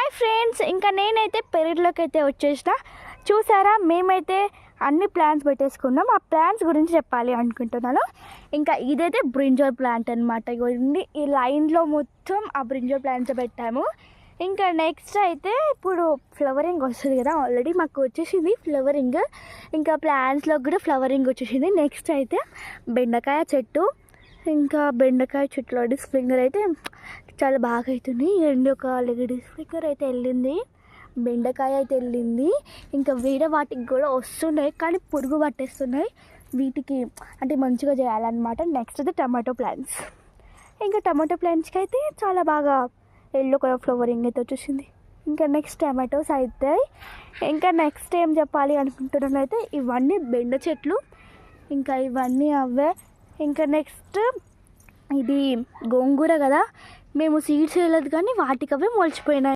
Hi friends, ఇంకా నేనైతే పెరట్లోకి అయితే వచ్చేసిన. చూసారా, మేమైతే అన్ని ప్లాంట్స్ పెట్టేసుకున్నాం. ఆ ప్లాంట్స్ గురించి చెప్పాలి అనుకుంటున్నాను. ఇంకా ఇదైతే బ్రింజాల్ ప్లాంట్ అనమాట. ఇవన్నీ ఈ లైన్లో మొత్తం ఆ బ్రింజాల్ ప్లాంట్స్ పెట్టాము. ఇంకా నెక్స్ట్ అయితే ఇప్పుడు ఫ్లవరింగ్ వస్తుంది కదా, ఆల్రెడీ మాకు వచ్చేసింది ఫ్లవరింగ్. ఇంకా ప్లాంట్స్లో కూడా ఫ్లవరింగ్ వచ్చేసింది. నెక్స్ట్ అయితే బెండకాయ చెట్టు. ఇంకా బెండకాయ చెట్టులో స్ప్రింగర్ అయితే చాలా బాగా అవుతుంది. రెండు ఒక లేడీస్ స్ప్రింగర్ అయితే వెళ్ళింది, బెండకాయ అయితే వెళ్ళింది. ఇంకా వేరే వాటికి కూడా వస్తున్నాయి, కానీ పురుగు పట్టేస్తున్నాయి. వీటికి అంటే మంచిగా చేయాలన్నమాట. నెక్స్ట్ అయితే టమాటో ప్లాంట్స్. ఇంకా టమాటో ప్లాంట్స్కి అయితే చాలా బాగా ఎల్లో కలర్ ఫ్లవరింగ్ అయితే వచ్చేసింది. ఇంకా నెక్స్ట్ టమాటోస్ అవుతాయి. ఇంకా నెక్స్ట్ ఏం చెప్పాలి అనుకుంటున్నాను అయితే ఇవన్నీ బెండ చెట్లు. ఇంకా ఇవన్నీ అవే. ఇంకా నెక్స్ట్ ఇది గోంగూర కదా, మేము సీడ్స్ వేయలేదు కానీ వాటికి అవే మొలిచిపోయినాయి.